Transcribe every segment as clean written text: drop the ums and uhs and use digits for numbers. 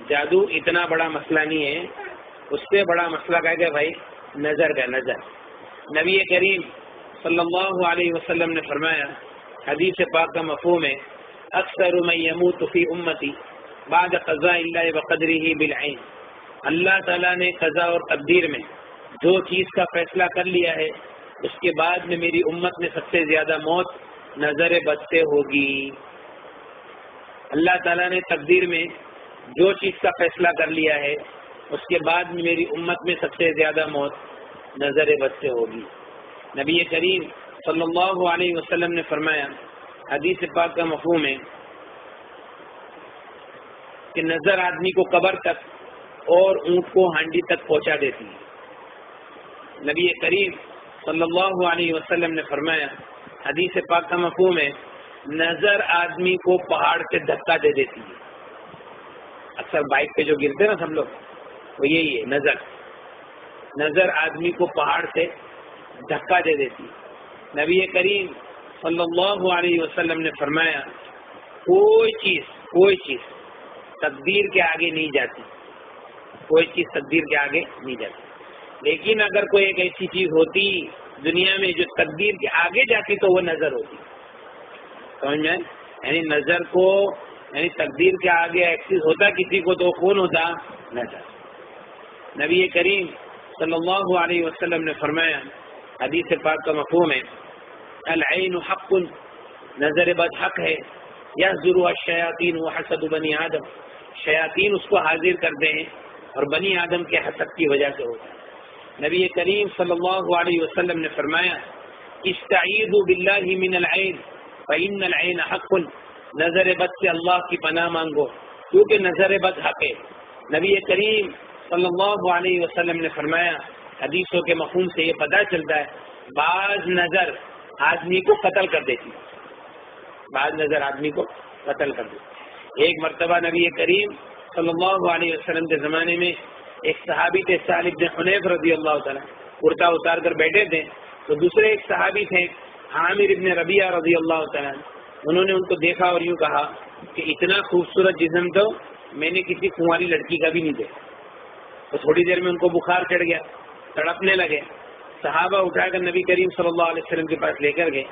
جادو اتنا بڑا مسئلہ نہیں ہے، اس سے بڑا مسئلہ کیا کہ بھائی نظر کا نظر. نبی کریم صلی اللہ علیہ وسلم نے فرمایا، حدیث پاک کا مفہوم ہے، اکثر من یموت فی امتی بعد قضاء اللہ وقدرہ بالعین. اللہ تعالیٰ نے قضا اور تقدیر میں جو چیز کا فیصلہ کر لیا ہے، اس کے بعد میں میری امت میں سب سے زیادہ موت نظر بد سے ہوگی. اللہ تعالیٰ نے تقدیر میں جو چیز کا فیصلہ کر لیا ہے، اس کے بعد میں میری امت میں سب سے زیادہ موت نظر بد سے ہوگی. نبی کریم صلی اللہ علیہ وسلم نے فرمایا، حدیث پاک کا مفہوم ہے کہ نظر آدمی کو قبر تک اور اونٹ کو ہانڈی تک پہنچا دیتی ہے. نبی کریم صلی اللہ علیہ وسلم نے فرمایا، حدیث پاک کا مفہوم ہے، نظر آدمی کو پہاڑ سے دھکا دے دیتی ہے. اکثر بائک پہ جو گرتے نا سب لوگ، وہ یہی ہے نظر آدمی کو پہاڑ سے دھکا دے دیتی. نبی کریم صلی اللہ علیہ وسلم نے فرمایا، کوئی چیز تقدیر کے آگے نہیں جاتی، کوئی چیز تقدیر کے آگے نہیں جاتی. لیکن اگر کوئی ایک ایسی چیز ہوتی دنیا میں جو تقدیر کے آگے جاتی تو وہ نظر ہوتی. سمجھ میں؟ یعنی نظر کو، یعنی تقدیر کے آگے ایکسس ہوتا کسی کو تو کون ہوتا؟ نظر. نبی کریم صلی اللہ علیہ وسلم نے فرمایا، حدیث پاک کا مفہوم ہے، العین حق، نظر بد حق ہے، یحضرها الشیاطین وحسد بنی آدم، شیاطین اس کو حاضر کرتے ہیں اور بنی آدم کے حسد کی وجہ سے ہوتا ہے. نبی کریم صلی اللہ علیہ وسلم نے فرمایا، استعیذوا باللہ من العین فإن العین حق، نظر بد سے اللہ کی پناہ مانگو کیونکہ نظر بد حق ہے. نبی کریم صلی اللہ علیہ وسلم نے فرمایا، حدیثوں کے مفہوم سے یہ پتہ چلتا ہے، بعض نظر آدمی کو قتل کر دیتی، بعض نظر آدمی کو قتل کر دیتی. ایک مرتبہ نبی کریم صلی اللہ علیہ وسلم کے زمانے میں ایک صحابی تھے، سہل بن حنیف رضی اللہ تعالیٰ، کرتا اتار کر بیٹھے تھے. تو دوسرے ایک صحابی تھے، عامر بن ربیعہ رضی اللہ تعالیٰ، انہوں نے ان کو دیکھا اور یوں کہا کہ اتنا خوبصورت جسم تو میں نے کسی کنواری لڑکی کا بھی نہیں دیکھا. تو تھوڑی دیر میں ان کو بخار چڑھ گیا، تڑپنے لگے. صحابہ اٹھا کر نبی کریم صلی اللہ علیہ وسلم کے پاس لے کر گئے.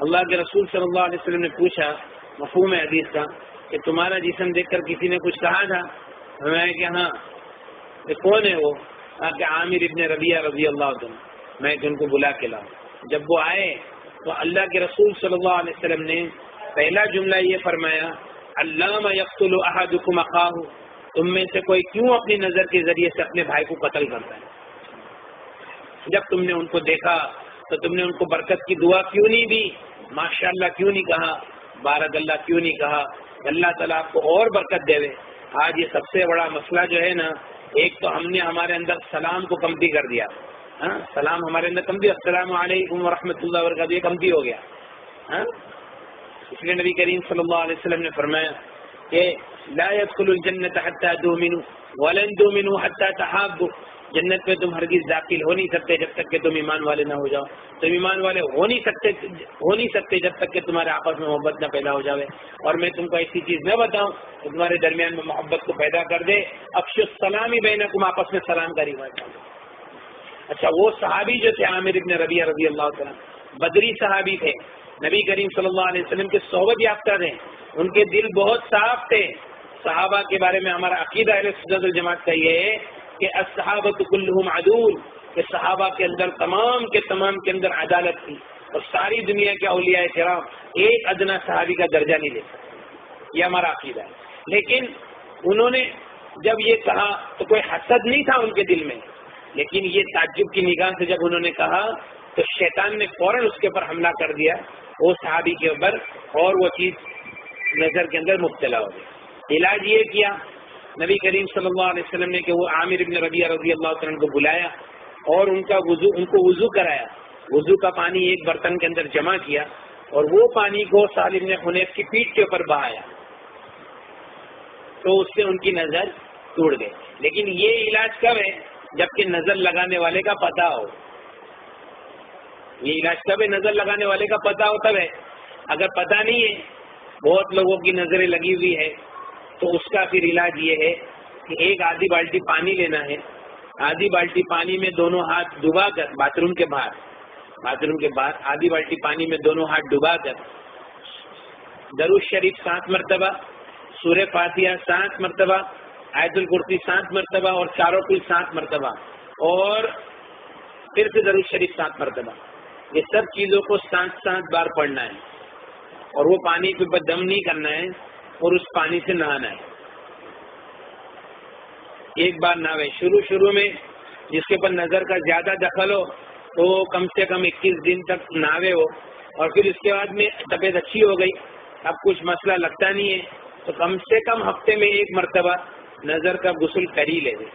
اللہ کے رسول صلی اللہ علیہ وسلم نے پوچھا، مفہوم ہے حدیث کا، کہ تمہارا جسم دیکھ کر کسی نے کچھ کہا تھا؟ میں کہ ہاں. کہ کون ہے وہ؟ کہ عامر ابن ربیعہ رضی اللہ عنہ. میں کہ ان کو بلا کے لاؤں. جب وہ آئے تو اللہ کے رسول صلی اللہ علیہ وسلم نے پہلا جملہ یہ فرمایا، علامہ یقتل احدکم اخاہ، تم میں سے کوئی کیوں اپنی نظر کے ذریعے سے اپنے بھائی کو قتل کرتا ہے؟ جب تم نے ان کو دیکھا تو تم نے ان کو برکت کی دعا کیوں نہیں دی؟ ماشاء اللہ کیوں نہیں کہا؟ بارک اللہ کیوں نہیں کہا؟ اللہ تعالیٰ آپ کو اور برکت دے. آج یہ سب سے بڑا مسئلہ جو ہے نا، ایک تو ہم نے ہمارے اندر سلام کو کمتی کر دیا. ہاں، سلام ہمارے اندر کمتی، السلام علیکم ورحمۃ اللہ وبرکاتہ، یہ کمتی ہو گیا. ہاں، اس لیے نبی کریم صلی اللہ علیہ وسلم نے فرمایا کہ لا يدخل الجنت حتى تؤمنوا ولن تؤمنوا حتى تحابوا، جنت میں تم ہرگز داخل ہو نہیں سکتے جب تک کہ تم ایمان والے نہ ہو جاؤ. تم ایمان والے ہو نہیں سکتے جب تک کہ تمہارے آپس میں محبت نہ پیدا ہو جاوے. اور میں تم کو ایسی چیز نہ بتاؤں کہ تمہارے درمیان میں محبت کو پیدا کر دے. افشوا السلام بینکم، آپس میں سلام کا رواج ڈالو. اچھا، وہ صحابی جو تھے عامر ابن ربیعہ رضی اللہ تعالیٰ، بدری صحابی تھے، نبی کریم صلی اللہ علیہ وسلم کے صحبت یافتہ تھے، ان کے دل بہت صاف تھے. صحابہ کے بارے میں ہمارا عقیدہ اہل سنت والجماعت کا یہ ہے کہ الصحابۃ کلھم عدول، کہ صحابہ کے اندر تمام کے اندر عدالت تھی، اور ساری دنیا کے اولیاء کرام ایک ادنا صحابی کا درجہ نہیں لے سکتے. یہ ہمارا عقیدہ ہے. لیکن انہوں نے جب یہ کہا تو کوئی حسد نہیں تھا ان کے دل میں، لیکن یہ تعجب کی نگاہ سے جب انہوں نے کہا تو شیطان نے فوراً اس کے اوپر حملہ کر دیا، وہ صحابی کے اوپر، اور وہ چیز نظر کے اندر مبتلا ہو گئی. علاج یہ کیا نبی کریم صلی اللہ علیہ وسلم نے کہ وہ عامر ابن ربیعہ رضی اللہ عنہ کو بلایا اور ان کو وضو کرایا. وضو کا پانی ایک برتن کے اندر جمع کیا اور وہ پانی کو سہل بن حنیف کی پیٹھ کے اوپر بہایا، تو اس سے ان کی نظر ٹوٹ گئی. لیکن یہ علاج کب ہے؟ جبکہ نظر لگانے والے کا پتہ ہو. یہ علاج کب ہے؟ نظر لگانے والے کا پتہ ہو تب ہے. اگر پتہ نہیں ہے، بہت لوگوں کی نظریں لگی ہوئی ہے، تو اس کا پھر علاج یہ ہے کہ ایک آدھی بالٹی پانی لینا ہے، آدھی بالٹی پانی میں دونوں ہاتھ ڈبا کر باتھ روم کے باہر آدھی بالٹی پانی میں دونوں ہاتھ ڈبا کر درود شریف 7 مرتبہ، سورہ فاتحہ 7 مرتبہ، آیت الکرسی 7 مرتبہ اور چاروں کل 7 مرتبہ، اور پھر سے درود شریف 7 مرتبہ، یہ سب چیزوں کو 7 بار پڑھنا ہے، اور وہ پانی کے اوپر دم نہیں کرنا ہے اور اس پانی سے نہانا ہے۔ ایک بار نہاوے، شروع میں جس کے اوپر نظر کا زیادہ دخل ہو تو کم سے کم 21 دن تک نہاوے ہو، اور پھر اس کے بعد میں طبیعت اچھی ہو گئی، اب کچھ مسئلہ لگتا نہیں ہے تو کم سے کم ہفتے میں 1 مرتبہ نظر کا غسل کر ہی لے دے۔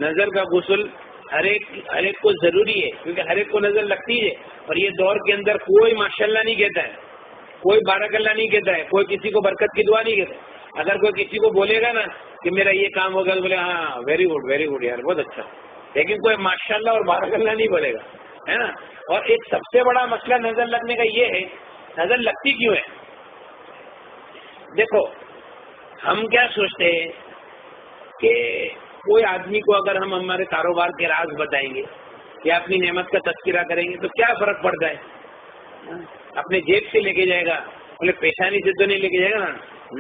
نظر کا غسل ہر ایک کو ضروری ہے، کیونکہ ہر ایک کو نظر لگتی ہے، اور یہ دور کے اندر کوئی ماشاءاللہ نہیں کہتا ہے، کوئی بارک اللہ نہیں کہتا ہے، کوئی کسی کو برکت کی دعا نہیں کہتا ہے۔ اگر کوئی کسی کو بولے گا نا کہ میرا یہ کام ہوگا تو بولے ہاں ویری گڈ یار، بہت اچھا، لیکن کوئی ماشاءاللہ اور بارک اللہ نہیں بولے گا، ہے نا۔ اور ایک سب سے بڑا مسئلہ نظر لگنے کا یہ ہے، نظر لگتی کیوں ہے؟ دیکھو، ہم کیا سوچتے ہیں کہ کوئی آدمی کو اگر ہم ہمارے کاروبار کے راز بتائیں گے یا اپنی نعمت کا تذکرہ کریں گے تو کیا فرق پڑتا ہے؟ اپنے جیب سے لے کے جائے گا، بولے پیشانی سے تو نہیں لے کے جائے گا نا،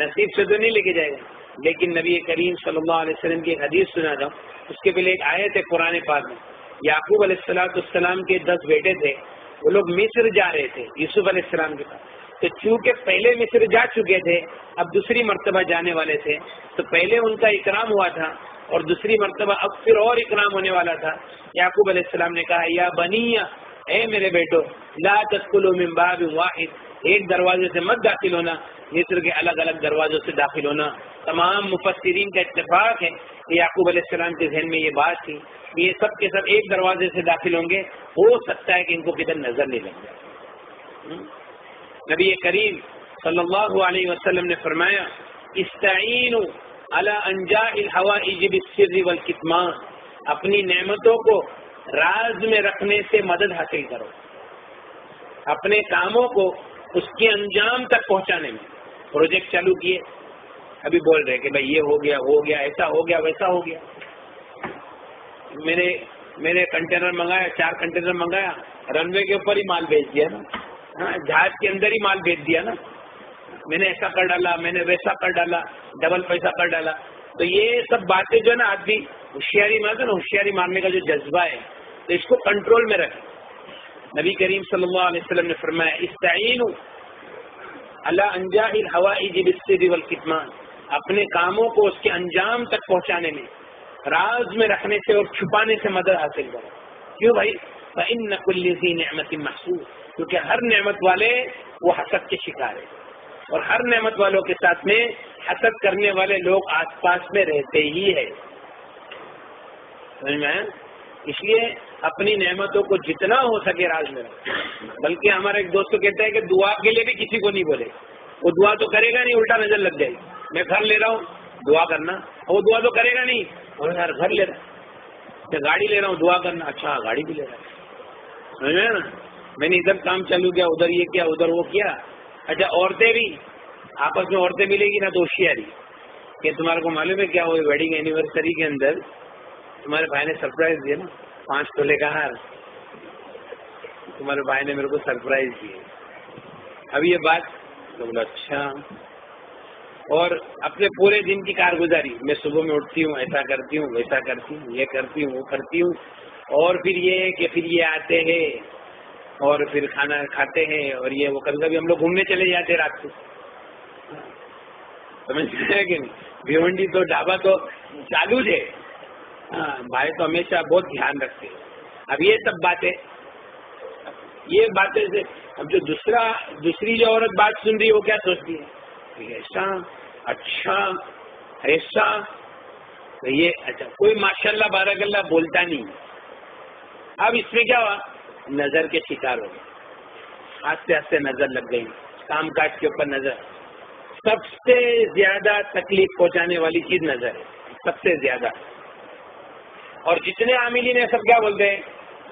نصیب سے تو نہیں لے کے جائے گا۔ لیکن نبی کریم صلی اللہ علیہ وسلم کی ایک حدیث سنا تھا، اس کے پہلے ایک آیت ہے قرآن پاک میں، یعقوب علیہ السلام کے 10 بیٹے تھے، وہ لوگ مصر جا رہے تھے یوسف علیہ السلام کے پاس، تو چونکہ پہلے مصر جا چکے تھے، اب دوسری مرتبہ جانے والے تھے، تو پہلے ان کا اکرام ہوا تھا اور دوسری مرتبہ اب پھر اور اکرام ہونے والا تھا۔ یعقوب علیہ السلام نے کہا یا بنی، اے میرے بیٹو، لا تدخلوا من باب واحد، ایک دروازے سے مت داخل ہونا، مصر کے الگ الگ دروازوں سے داخل ہونا۔ تمام مفسرین کا اتفاق ہے کہ یعقوب علیہ السلام کے ذہن میں یہ بات تھی کہ یہ سب کے سب ایک دروازے سے داخل ہوں گے، ہو سکتا ہے کہ ان کو کدھر نظر نہیں لگ جائے۔ نبی کریم صلی اللہ علیہ وسلم نے فرمایا استعینوا علی انجاء الحوائج بالسر والکتمان، اپنی نعمتوں کو راز میں رکھنے سے مدد حاصل کرو، اپنے کاموں کو اس کے انجام تک پہنچانے میں۔ پروجیکٹ چالو کیے، ابھی بول رہے کہ بھائی یہ ہو گیا ایسا ہو گیا ویسا ہو گیا، میں نے کنٹینر منگایا، 4 کنٹینر منگایا، رن وے کے اوپر ہی مال بیچ دیا نا، ہاں جہاز کے اندر ہی مال بیچ دیا نا، میں نے ایسا کر ڈالا، میں نے ویسا کر ڈالا، ڈبل پیسہ کر ڈالا۔ تو یہ سب باتیں جو ہے نا، آدمی ہوشیاری مارتا نا، ہوشیاری مارنے کا جو جذبہ ہے، تو اس کو کنٹرول میں رکھے۔ نبی کریم صلی اللہ علیہ وسلم نے فرمایا استعینوا علی انجاء الحوائج بالسر والکتمان، اپنے کاموں کو اس کے انجام تک پہنچانے میں، راز میں رکھنے سے اور چھپانے سے مدد حاصل کرو۔ کیوں بھائی؟ فإن كل ذی نعمت محسود، کیونکہ ہر نعمت والے وہ حسد کے شکار ہے، اور ہر نعمت والوں کے ساتھ میں حسد کرنے والے لوگ آس پاس میں رہتے ہی ہے۔ سمجھ میں؟ اس لیے اپنی نعمتوں کو جتنا ہو سکے راز میں رکھو۔ بلکہ ہمارا ایک دوست کہتا ہے کہ دعا کے لیے بھی کسی کو نہیں بولے، وہ دعا تو کرے گا نہیں، الٹا نظر لگ جائے گی۔ میں گھر لے رہا ہوں دعا کرنا، وہ دعا تو کرے گا نہیں، اور یار گھر لے رہا ہے، میں گاڑی لے رہا ہوں دعا کرنا، اچھا گاڑی بھی لے رہا ہے، سمجھ میں نا؟ میں نے ادھر کام چالو کیا، ادھر یہ کیا، ادھر وہ کیا۔ اچھا عورتیں بھی آپس میں عورتیں ملے گی نا تو ہوشیاری کہ تمہارے کو معلوم ہے کیا ہوئے، ویڈنگ اینیورسری کے اندر تمہارے بھائی نے سرپرائز دیا نا، 5 تولے کا ہار، تمہارے بھائی نے میرے کو سرپرائز دیے۔ اب یہ بات تو بولا اچھا، اور اپنے پورے دن کی کارگزاری، میں صبح میں اٹھتی ہوں، ایسا کرتی ہوں ویسا کرتی ہوں، یہ کرتی ہوں وہ کرتی ہوں، اور پھر یہ کہ پھر یہ آتے ہیں اور پھر کھانا کھاتے ہیں، اور یہ وہ کبھی کبھی ہم لوگ گھومنے چلے جاتے ہیں رات کو، سمجھ رہے کہ نہیں؟ بھیونڈی تو ڈھابا تو چالو ہے، ہاں بھائی تو ہمیشہ بہت دھیان رکھتے ہیں۔ اب یہ سب باتیں سے اب جو دوسری جو عورت بات سن رہی ہے وہ کیا سوچتی ہے؟ ایسا اچھا ایسا، تو یہ اچھا کوئی ماشاءاللہ بارک اللہ بولتا نہیں۔ اب اس میں کیا ہوا؟ نظر کے شکار ہو گئے، آستے آستے نظر لگ گئی، کام کاج کے اوپر نظر۔ سب سے زیادہ تکلیف پہنچانے والی چیز نظر ہے، سب سے زیادہ۔ اور جتنے عاملین ہیں سب کیا بولتے ہیں؟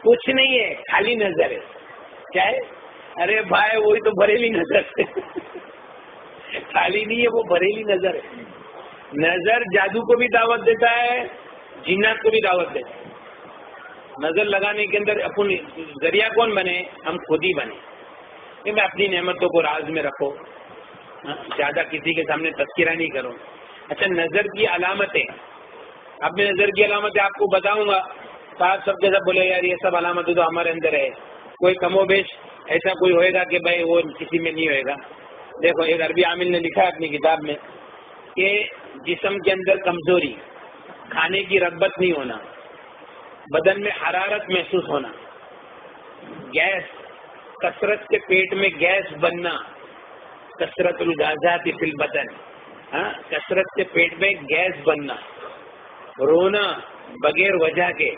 کچھ نہیں ہے، خالی نظر ہے۔ کیا ہے؟ ارے بھائی وہی تو بریلی نظر ہے، خالی نہیں ہے، وہ بریلی نظر ہے۔ نظر جادو کو بھی دعوت دیتا ہے، جنات کو بھی دعوت دیتا ہے. نظر لگانے کے اندر اپن ذریعہ کون بنے؟ ہم خود ہی بنے. کہ میں اپنی نعمتوں کو راز میں رکھو، زیادہ کسی کے سامنے تذکرہ نہیں کرو. اچھا، نظر کی علامتیں، اب میں نظر کی علامتیں آپ کو بتاؤں گا. صاحب سب کے سب بولے یار یہ سب علامتیں تو ہمارے اندر ہے. کوئی کم و بیش ایسا کوئی ہوئے گا کہ بھائی وہ کسی میں نہیں ہوئے گا. دیکھو ایک عربی عامل نے لکھا ہے اپنی کتاب میں کہ جسم کے اندر کمزوری، کھانے کی رغبت نہیں ہونا، بدن میں حرارت محسوس ہونا، گیس، کثرت سے پیٹ میں گیس بننا، کثرت الغازات فی البدن، کثرت سے پیٹ میں گیس بننا، رونا بغیر وجہ کے،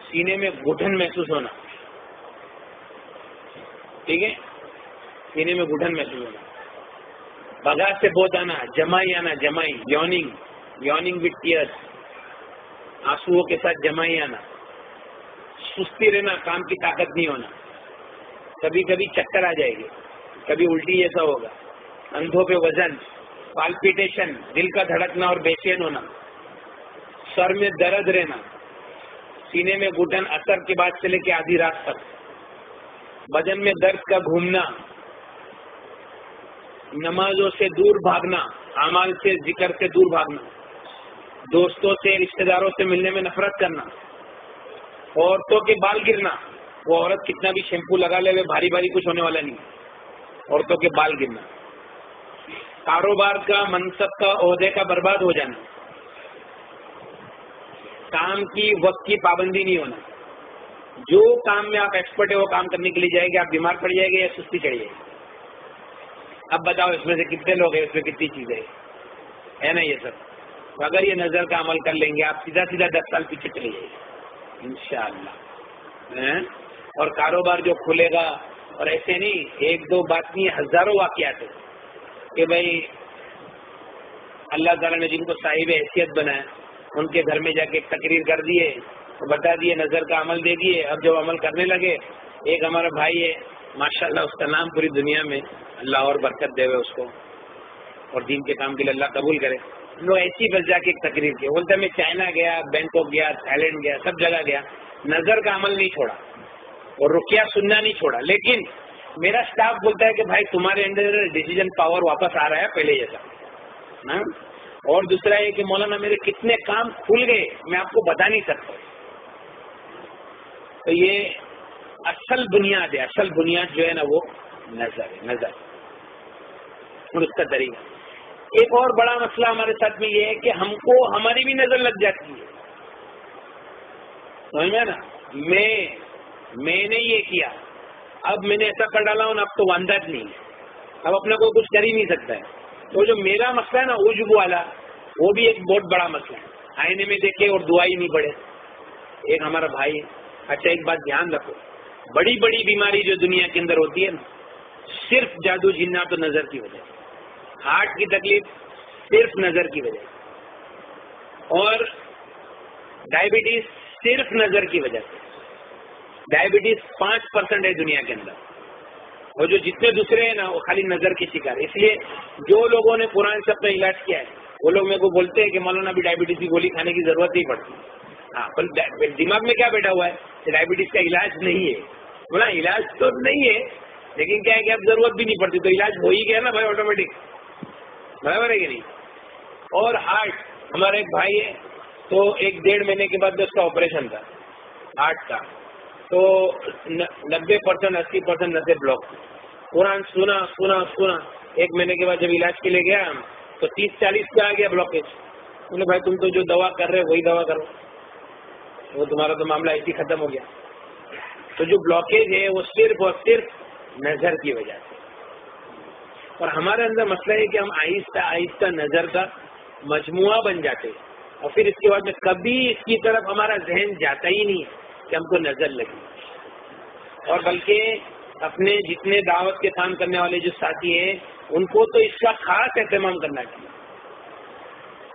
سینے میں گھٹن محسوس ہونا، ٹھیک ہے، سینے میں گھٹن محسوس ہونا، بغاز سے بہت آنا، جمائی آنا، جمائی، یوننگ وتھ ٹیئرس، آنسوؤں کے ساتھ جمائی آنا، سستی رہنا، کام کی طاقت نہیں ہونا، کبھی کبھی چکر آ جائے گی، کبھی الٹی جیسا ہوگا، اندھوں پہ وزن، پالپیٹیشن، دل کا دھڑکنا اور بے چین ہونا، سر میں درد رہنا، سینے میں گھٹن اثر کے بعد سے لے کے آدھی رات تک، بدن میں درد کا گھومنا، نمازوں سے دور بھاگنا، اعمال سے، ذکر سے دور بھاگنا، دوستوں سے، رشتہ داروں سے ملنے میں نفرت کرنا، عورتوں کے بال گرنا، وہ عورت کتنا بھی شیمپو لگا لے بھاری بھاری کچھ ہونے والا نہیں، عورتوں کے بال گرنا، کاروبار کا، منصب کا، عہدے کا برباد ہو جانا، کام کی، وقت کی پابندی نہیں ہونا، جو کام میں آپ ایکسپرٹ ہے وہ کام کرنے کے لیے جائے گے، آپ بیمار پڑ جائے گے یا سستی چڑھ جائے گی. اب بتاؤ اس میں سے کتنے لوگ ہیں، اس میں کتنی چیزیں ہے نا یہ سب. تو اگر یہ نظر کا عمل کر لیں گے آپ سیدھا 10 سال پیچھے چلے جائیں گے انشاءاللہ. اور کاروبار جو کھلے گا، اور ایسے نہیں ایک دو بات نہیں، ہزاروں واقعات ہیں کہ بھائی اللہ تعالیٰ نے جن کو صاحب حیثیت بنایا ان کے گھر میں جا کے تقریر کر دیے، بتا دیے، نظر کا عمل دے دیے. اب جب عمل کرنے لگے، ایک ہمارا بھائی ہے ماشاءاللہ، اس کا نام پوری دنیا میں، اللہ اور برکت دے اس کو اور دین کے کام کے لیے اللہ قبول کرے. لوگ ایسی بس جا کے ایک تقریر کی، بولتا میں چائنا گیا، بینکاک گیا، تھائی لینڈ گیا، سب جگہ گیا، نظر کا عمل نہیں چھوڑا اور رقیہ سننا نہیں چھوڑا. لیکن میرا اسٹاف بولتا ہے کہ بھائی تمہارے اندر ڈیسیجن پاور واپس آ رہا ہے پہلے جیسا. اور دوسرا یہ کہ مولانا میرے کتنے کام کھل گئے میں آپ کو بتا نہیں سکتا. تو یہ اصل بنیاد ہے، اصل بنیاد جو ہے نا وہ نظر ہے، نظر اور اس کا طریقہ. ایک اور بڑا مسئلہ ہمارے ساتھ میں یہ ہے کہ ہم کو ہماری بھی نظر لگ جاتی ہے. سمجھ میں نا، میں نے یہ کیا، اب میں نے ایسا کر ڈالا ہوں، اب تو واندات نہیں ہے، اب اپنے کو کچھ کر ہی نہیں سکتا ہے. تو جو میرا مسئلہ ہے نا عجب والا، وہ بھی ایک بہت بڑا مسئلہ ہے. آئینے میں دیکھے اور دعا ہی نہیں پڑے. ایک ہمارا بھائی ہے. اچھا ایک بات دھیان رکھو، بڑی بڑی بیماری جو دنیا کے اندر ہوتی ہے نا، صرف جادو جنات و نظر کی وجہ سے. ہارٹ کی تکلیف صرف نظر کی وجہ سے، اور ڈائبٹیز صرف نظر کی وجہ سے. ڈائبٹیز 5% ہے دنیا کے اندر، اور جو جتنے دوسرے ہیں نا وہ خالی نظر کی شکار ہے. اس لیے جو لوگوں نے قرآن سے اپنا علاج کیا ہے وہ لوگ میرے کو بولتے ہیں کہ مولانا ابھی ڈائبٹیز کی گولی کھانے کی ضرورت نہیں پڑتی. ہاں، پر دماغ میں کیا بیٹھا ہوا ہے کہ ڈائبٹیز کا علاج نہیں ہے. بولا علاج تو نہیں ہے، لیکن کیا ہے کہ اب ضرورت بھی نہیں پڑتی، تو علاج ہو ہی گیا نا بھائی آٹومیٹک، برابر ہے کہ نہیں. اور ہارٹ، ہمارا ایک بھائی ہے، تو 1-1.5 مہینے کے بعد اس کا آپریشن تھا ہارٹ کا، تو 90% 80% نسیں بلاک. قرآن سنا 1 مہینے کے بعد جب علاج کے لیے گیا تو 30-40 پہ آ گیا بلاکیج. بولے بھائی تم تو جو دوا کر رہے وہی دوا کرو، وہ تمہارا تو معاملہ ایسے ختم ہو گیا. تو جو بلاکیج ہے وہ صرف اور صرف نظر کی وجہ سے. اور ہمارے اندر مسئلہ ہے کہ ہم آہستہ آہستہ نظر کا مجموعہ بن جاتے ہیں، اور پھر اس کے بعد میں کبھی اس کی طرف ہمارا ذہن جاتا ہی نہیں ہے کہ ہم کو نظر لگی. اور بلکہ اپنے جتنے دعوت کے کام کرنے والے جو ساتھی ہیں ان کو تو اس کا خاص اہتمام کرنا چاہیے،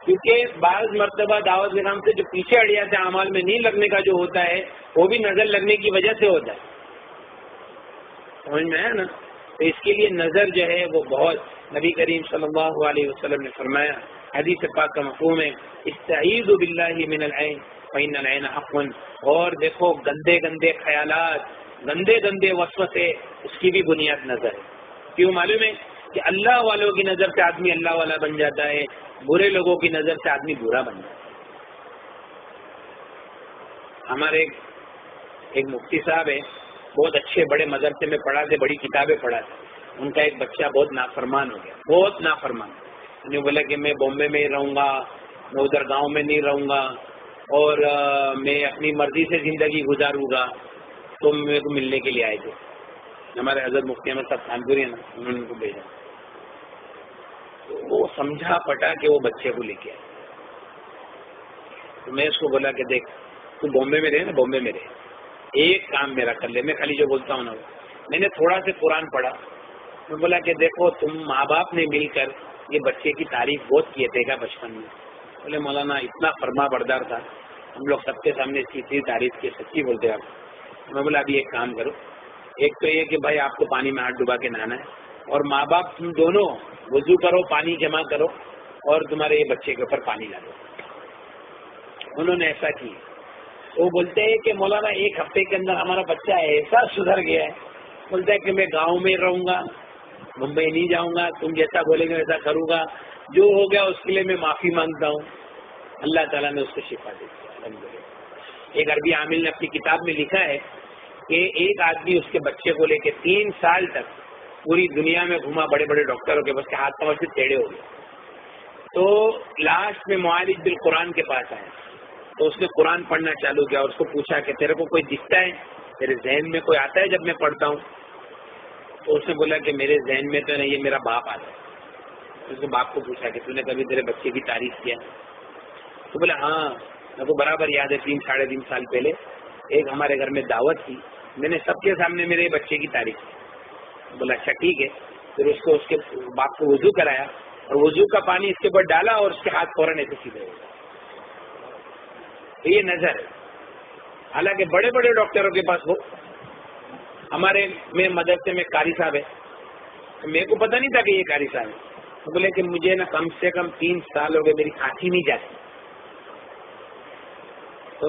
کیونکہ بعض مرتبہ دعوت کے کام سے جو پیچھے ہٹ جاتے ہیں، اعمال میں نہیں لگنے کا جو ہوتا ہے وہ بھی نظر لگنے کی وجہ سے ہوتا ہے. سمجھ میں ہے نا. تو اس کے لیے نظر جو ہے وہ بہت نبی کریم صلی اللہ علیہ وسلم نے فرمایا، حدیث پاک کا مفہوم ہے استعیذوا باللہ من العین فإن العین حق، اور دیکھو گندے گندے خیالات، گندے گندے وسوسے، اس کی بھی بنیاد نظر ہے۔ کیوں معلوم ہے کہ اللہ والوں کی نظر سے آدمی اللہ والا بن جاتا ہے، برے لوگوں کی نظر سے آدمی برا بن جاتا ہے۔ ہمارے ایک مفتی صاحب ہے، بہت اچھے بڑے مدرسے میں پڑھاتے، بڑی کتابیں پڑھاتے، ان کا ایک بچہ بہت نافرمان ہو گیا، بہت نافرمان۔ انہوں نے بولا کہ میں بامبے میں ہی رہوں گا، میں ادھر گاؤں میں نہیں رہوں گا، اور میں اپنی مرضی سے زندگی گزاروں گا، تو میرے کو ملنے کے لیے آئے تھے۔ ہمارے حضرت مفتی احمد صاحب خانپوری ہیں نا، انہوں نے ان کو بھیجا، تو وہ سمجھا پٹا کہ وہ بچے کو لے کے آئے۔ تو میں اس کو بولا کہ دیکھ تو بامبے میں رہے نا، بامبے میں رہے، ایک کام میرا کر لے، میں خالی جو بولتا ہوں نا، میں نے تھوڑا سے قرآن پڑھا، میں بولا کہ دیکھو تم ماں باپ نے مل کر یہ بچے کی تعریف بہت کیے تھے گا بچپن میں، بولے مولانا اتنا فرما بردار تھا، ہم لوگ سب کے سامنے اس کی اتنی تعریف کی، سچی بولتے آپ۔ میں بولا ابھی ایک کام کرو، ایک تو یہ کہ بھائی آپ کو پانی میں ہاتھ ڈبا کے نہانا ہے، اور ماں باپ تم دونوں وضو کرو، پانی جمع کرو، اور تمہارے یہ بچے کے اوپر پانی لا دو۔ انہوں نے ایسا کیا۔ وہ بولتے ہیں کہ مولانا ایک ہفتے کے اندر ہمارا بچہ ایسا سدھر گیا ہے، بولتا ہے کہ میں گاؤں میں رہوں گا، ممبئی نہیں جاؤں گا، تم جیسا بولیں گے ویسا کروں گا، جو ہو گیا اس کے لیے میں معافی مانگتا ہوں۔ اللہ تعالیٰ نے اس کو شفا دی الحمدللہ۔ ایک عربی عامل نے اپنی کتاب میں لکھا ہے کہ ایک آدمی اس کے بچے کو لے کے 3 سال تک پوری دنیا میں گھوما، بڑے بڑے ڈاکٹروں کے، بس کے ہاتھ پاؤں سے ٹیڑھے ہو گئے، تو لاسٹ میں معالج بالقرآن کے پاس آیا، تو اس نے قرآن پڑھنا چالو کیا، اور اس کو پوچھا کہ تیرے کو کوئی دکھتا ہے، تیرے ذہن میں کوئی آتا ہے جب میں پڑھتا ہوں؟ تو اس نے بولا کہ میرے ذہن میں تو نہیں، یہ میرا باپ آتا ہے۔ اس نے باپ کو پوچھا کہ تو نے کبھی تیرے بچے کی تعریف کیا؟ تو بولا ہاں، میرے کو برابر یاد ہے، 3 ساڑھے 3 سال پہلے ایک ہمارے گھر میں دعوت تھی، میں نے سب کے سامنے میرے بچے کی تعریف کی۔ بولا اچھا ٹھیک ہے۔ پھر اس کو اس کے باپ کو وضو کرایا، اور وضو کا پانی اس کے اوپر ڈالا، اور اس کے ہاتھ فوراً ایسے سیدھے ہو گئے۔ یہ نظر ہے، حالانکہ بڑے بڑے ڈاکٹروں کے پاس ہو۔ ہمارے میں مدرسے میں قاری صاحب ہے، میرے کو پتہ نہیں تھا کہ یہ قاری صاحب ہے، بولے کہ مجھے نا کم سے کم 3 سال ہو گئے، میری کھانسی نہیں جاتی۔ تو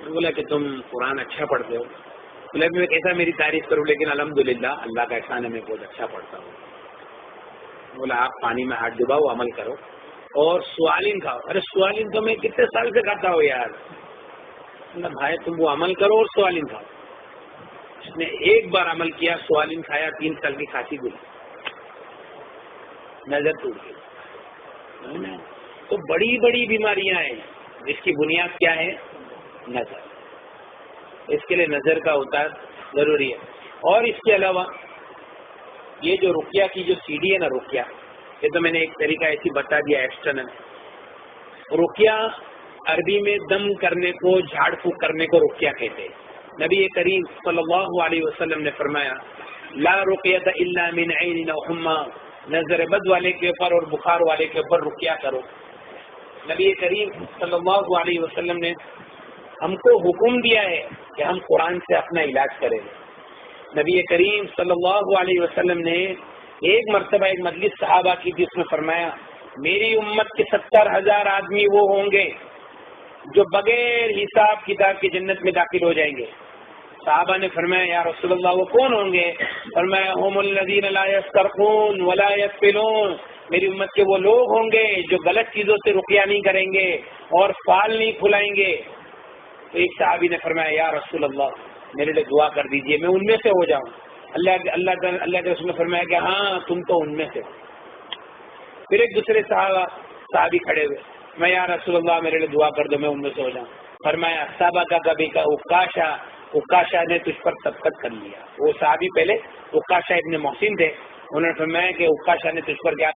بولا کہ تم قرآن اچھا پڑھتے ہو، بولا میں کیسا میری تعریف کروں، لیکن الحمدللہ اللہ کا احسان ہے، میں بہت اچھا پڑھتا ہوں۔ بولا آپ پانی میں ہاتھ ڈباؤ، عمل کرو، اور سوالین کھاؤ۔ ارے سوالین تو میں کتنے سال سے کھاتا ہوں یار۔ بھائی تم وہ عمل کرو اور سوالین کھاؤ۔ اس نے ایک بار عمل کیا، سوالین کھایا، 3 سال کی کھانسی گئی، نظر ٹوٹ گئی۔ تو بڑی بڑی بیماریاں ہیں جس کی بنیاد کیا ہے؟ نظر۔ اس کے لیے نظر کا ہوتا ضروری ہے۔ اور اس کے علاوہ یہ جو رقیہ کی جو سیڑھی ہے نا، رقیہ، یہ تو میں نے ایک طریقہ ایسی بتا دیا ایکسٹرنل۔ رقیہ عربی میں دم کرنے کو، جھاڑ پھونک کرنے کو رقیہ کہتے ہیں۔ نبی کریم صلی اللہ علیہ وسلم نے فرمایا لا رقیۃ الا من عین او حمى، نظر بد والے کے اوپر اور بخار والے کے اوپر رقیہ کرو۔ نبی کریم صلی اللہ علیہ وسلم نے ہم کو حکم دیا ہے کہ ہم قرآن سے اپنا علاج کریں۔ نبی کریم صلی اللہ علیہ وسلم نے ایک مرتبہ ایک مجلس صحابہ کی تھی، اس میں فرمایا میری امت کے 70,000 آدمی وہ ہوں گے جو بغیر حساب کتاب کی جنت میں داخل ہو جائیں گے۔ صحابہ نے فرمایا یا رسول اللہ وہ کون ہوں گے؟ فرمایا هم الذین لا یسترقون ولا یسفلون، میری امت کے وہ لوگ ہوں گے جو غلط چیزوں سے رقیہ نہیں کریں گے اور فال نہیں پھلائیں گے۔ تو ایک صحابی نے فرمایا یا رسول اللہ میرے لیے دعا کر دیجئے میں ان میں سے ہو جاؤں۔ اللہ کے رسول نے فرمایا کہ ہاں تم تو ان میں سے ہو۔ پھر ایک دوسرے صحابی کھڑے ہوئے، میں یا رسول اللہ میرے لیے دعا کر دو میں ان میں سے ہو جاؤں۔ فرمایا سابقہ کبھی کا عکاشہ نے تجھ پر سبقت کر لیا۔ وہ صحابی پہلے عکاشہ ابن محسن تھے، انہوں نے فرمایا کہ عکاشہ نے تجھ پر کیا